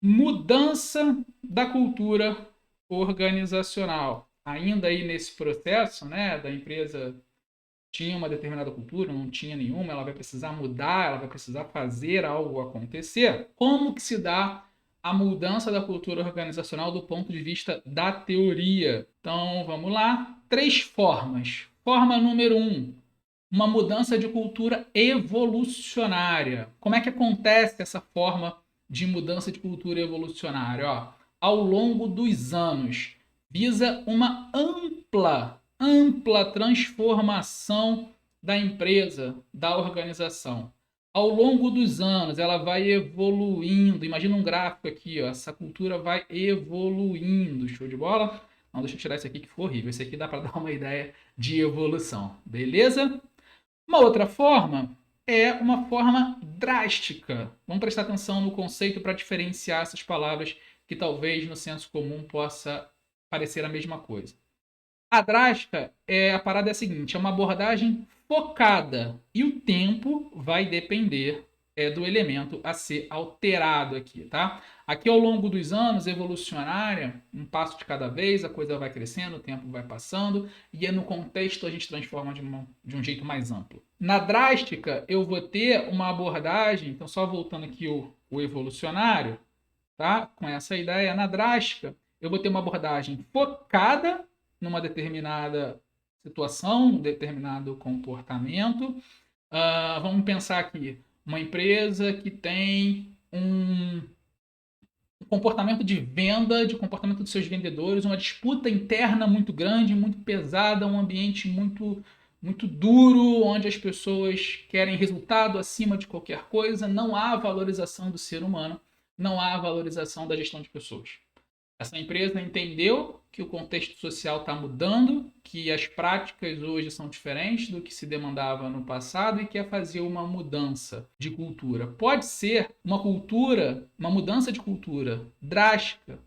Mudança da cultura organizacional. Ainda aí nesse processo, né, da empresa tinha uma determinada cultura, não tinha nenhuma, ela vai precisar mudar, ela vai precisar fazer algo acontecer. Como que se dá a mudança da cultura organizacional do ponto de vista da teoria? Então, vamos lá. Três formas. Forma número um, uma mudança de cultura evolucionária. Como é que acontece essa forma de mudança de cultura evolucionária? Ó, ao longo dos anos, visa uma ampla transformação da empresa, da organização. Ao longo dos anos, ela vai evoluindo. Imagina um gráfico aqui, ó. Essa cultura vai evoluindo. Show de bola? Não, deixa eu tirar isso aqui que ficou horrível. Esse aqui dá para dar uma ideia de evolução. Beleza? Uma outra forma é uma forma drástica. Vamos prestar atenção no conceito para diferenciar essas palavras que talvez no senso comum possa parecer a mesma coisa. A drástica é a parada é a seguinte, é uma abordagem focada e o tempo vai depender do elemento a ser alterado aqui, tá? Aqui ao longo dos anos, evolucionária, um passo de cada vez, a coisa vai crescendo, o tempo vai passando e no contexto a gente transforma de um jeito mais amplo. Na drástica, eu vou ter uma abordagem, então só voltando aqui o evolucionário, tá? Com essa ideia, na drástica, eu vou ter uma abordagem focada numa determinada situação, um determinado comportamento. Vamos pensar aqui, uma empresa que tem um comportamento de venda, de comportamento dos seus vendedores, uma disputa interna muito grande, muito pesada, um ambiente muito duro, onde as pessoas querem resultado acima de qualquer coisa, não há valorização do ser humano, não há valorização da gestão de pessoas. Essa empresa entendeu que o contexto social está mudando, que as práticas hoje são diferentes do que se demandava no passado e quer fazer uma mudança de cultura. Pode ser uma cultura, uma mudança de cultura drástica,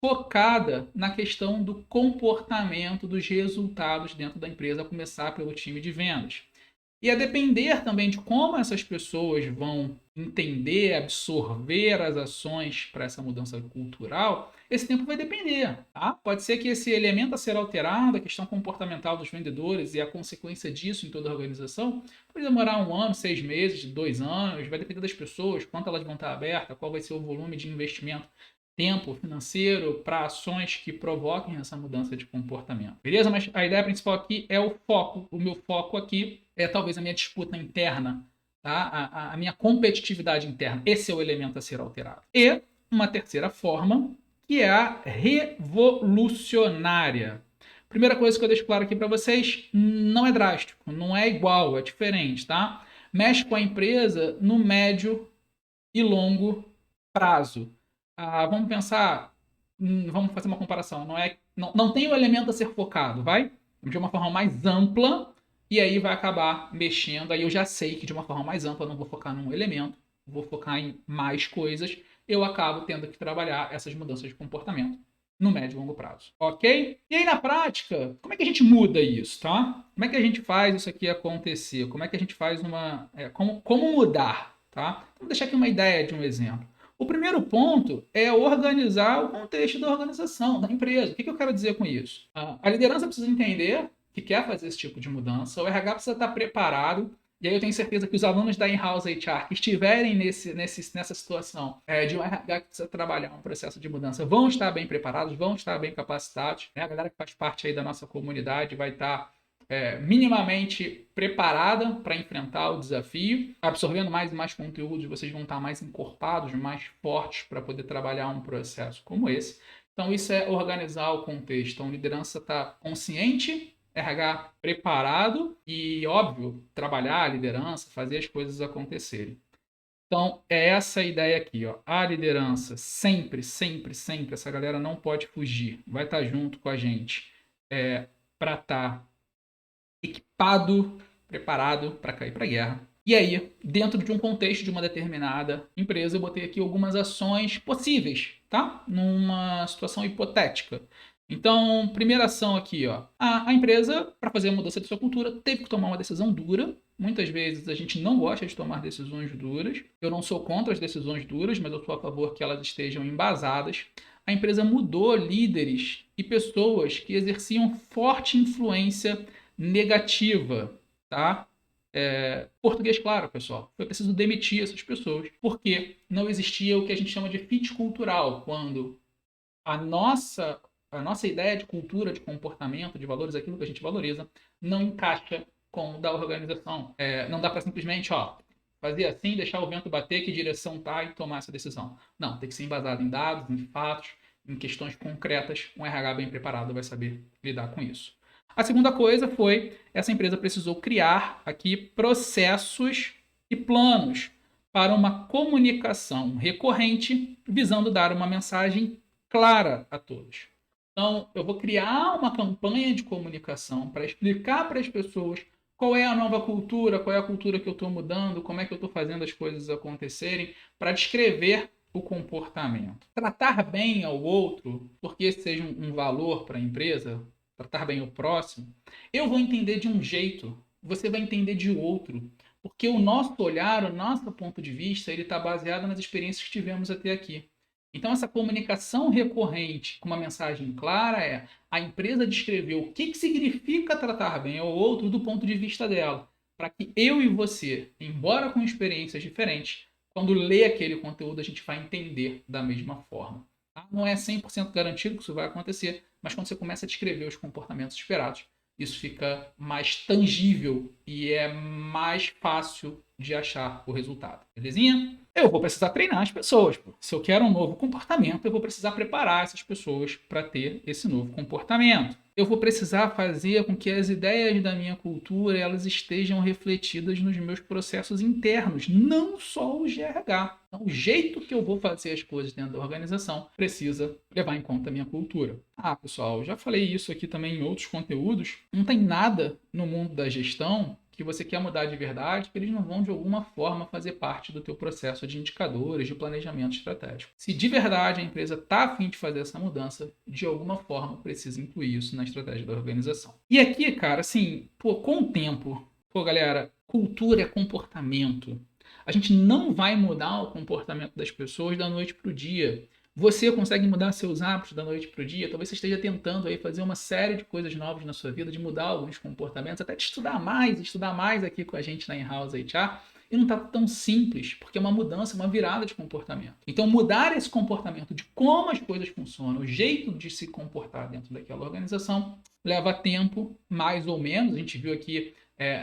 focada na questão do comportamento dos resultados dentro da empresa, a começar pelo time de vendas. E a depender também de como essas pessoas vão entender, absorver as ações para essa mudança cultural, esse tempo vai depender. Tá? Pode ser que esse elemento a ser alterado, a questão comportamental dos vendedores e a consequência disso em toda a organização, pode demorar 1 ano, 6 meses, 2 anos, vai depender das pessoas, quanto elas vão estar abertas, qual vai ser o volume de investimento tempo financeiro para ações que provoquem essa mudança de comportamento. Beleza? Mas a ideia principal aqui é o foco. O meu foco aqui é talvez a minha disputa interna, tá? A minha competitividade interna. Esse é o elemento a ser alterado. E uma terceira forma, que é a revolucionária. Primeira coisa que eu deixo claro aqui para vocês, não é drástico, não é igual, é diferente, tá? Mexe com a empresa no médio e longo prazo. Vamos pensar, vamos fazer uma comparação. Não tem o elemento a ser focado, vai? De uma forma mais ampla, e aí vai acabar mexendo. Aí eu já sei que de uma forma mais ampla eu não vou focar num elemento, vou focar em mais coisas. Eu acabo tendo que trabalhar essas mudanças de comportamento no médio e longo prazo, ok? E aí na prática, como é que a gente muda isso, tá? Como é que a gente faz isso aqui acontecer? Como é que a gente faz como mudar, tá? Vamos deixar aqui uma ideia de um exemplo. O primeiro ponto é organizar o contexto da organização, da empresa. O que eu quero dizer com isso? A liderança precisa entender que quer fazer esse tipo de mudança, o RH precisa estar preparado, e aí eu tenho certeza que os alunos da in-house HR que estiverem nessa situação de um RH que precisa trabalhar um processo de mudança vão estar bem preparados, vão estar bem capacitados. Né? A galera que faz parte aí da nossa comunidade vai estar minimamente preparada para enfrentar o desafio, absorvendo mais e mais conteúdos, vocês vão estar mais encorpados, mais fortes para poder trabalhar um processo como esse. Então, isso é organizar o contexto. Então, a liderança está consciente, RH preparado e, óbvio, trabalhar a liderança, fazer as coisas acontecerem. Então, é essa a ideia aqui, ó. A liderança sempre, sempre, sempre, essa galera não pode fugir, vai estar junto com a gente para estar equipado, preparado para cair para a guerra. E aí, dentro de um contexto de uma determinada empresa, eu botei aqui algumas ações possíveis, tá? Numa situação hipotética. Então, primeira ação aqui, ó. A empresa, para fazer a mudança de sua cultura, teve que tomar uma decisão dura Muitas vezes a gente não gosta de tomar decisões duras. Eu não sou contra as decisões duras, mas eu sou a favor que elas estejam embasadas. A empresa mudou líderes e pessoas que exerciam forte influência negativa, tá? Português claro, pessoal. Foi preciso demitir essas pessoas, porque não existia o que a gente chama de fit cultural, quando a nossa, a nossa ideia de cultura, de comportamento, de valores, aquilo que a gente valoriza, não encaixa com o da organização. Não dá para simplesmente, fazer assim, deixar o vento bater, que direção tá e tomar essa decisão. Não, tem que ser embasado em dados, em fatos, em questões concretas. Um RH bem preparado vai saber lidar com isso. A segunda coisa foi, essa empresa precisou criar aqui processos e planos para uma comunicação recorrente, visando dar uma mensagem clara a todos. Então, eu vou criar uma campanha de comunicação para explicar para as pessoas qual é a nova cultura, qual é a cultura que eu estou mudando, como é que eu estou fazendo as coisas acontecerem, para descrever o comportamento. Tratar bem ao outro, porque esse seja um valor para a empresa, tratar bem o próximo, eu vou entender de um jeito, você vai entender de outro. Porque o nosso olhar, o nosso ponto de vista, ele está baseado nas experiências que tivemos até aqui. Então, essa comunicação recorrente com uma mensagem clara é a empresa descrever o que significa tratar bem ao outro do ponto de vista dela, para que eu e você, embora com experiências diferentes, quando lê aquele conteúdo, a gente vai entender da mesma forma. Tá? Não é 100% garantido que isso vai acontecer, mas quando você começa a descrever os comportamentos esperados, isso fica mais tangível e é mais fácil de achar o resultado. Belezinha? Eu vou precisar treinar as pessoas. Pô. Se eu quero um novo comportamento, eu vou precisar preparar essas pessoas para ter esse novo comportamento. Eu vou precisar fazer com que as ideias da minha cultura elas estejam refletidas nos meus processos internos, não só os de RH. Então, o jeito que eu vou fazer as coisas dentro da organização precisa levar em conta a minha cultura. Pessoal, já falei isso aqui também em outros conteúdos. Não tem nada no mundo da gestão que você quer mudar de verdade, que eles não vão de alguma forma fazer parte do teu processo de indicadores, de planejamento estratégico. Se de verdade a empresa está a fim de fazer essa mudança, de alguma forma precisa incluir isso na estratégia da organização. E aqui, cara, assim, com o tempo, galera, cultura é comportamento. A gente não vai mudar o comportamento das pessoas da noite para o dia. Você consegue mudar seus hábitos da noite para o dia? Talvez você esteja tentando aí fazer uma série de coisas novas na sua vida, de mudar alguns comportamentos, até de estudar mais aqui com a gente na In-House HR. E não está tão simples, porque é uma mudança, uma virada de comportamento. Então, mudar esse comportamento de como as coisas funcionam, o jeito de se comportar dentro daquela organização, leva tempo, mais ou menos. A gente viu aqui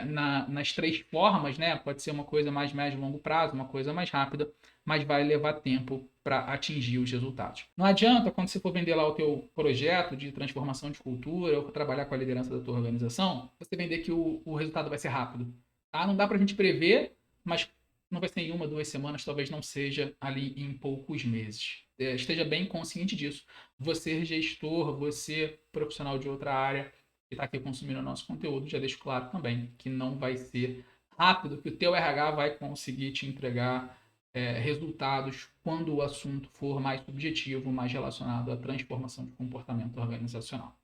nas três formas, né? Pode ser uma coisa mais médio e longo prazo, uma coisa mais rápida, mas vai levar tempo para atingir os resultados. Não adianta, quando você for vender lá o teu projeto de transformação de cultura ou trabalhar com a liderança da tua organização, você vender que o resultado vai ser rápido. Tá? Não dá para a gente prever, mas não vai ser em 1, 2 semanas, talvez não seja ali em poucos meses. Esteja bem consciente disso. Você gestor, você profissional de outra área que está aqui consumindo o nosso conteúdo, já deixo claro também que não vai ser rápido, que o teu RH vai conseguir te entregar resultados quando o assunto for mais subjetivo, mais relacionado à transformação de comportamento organizacional.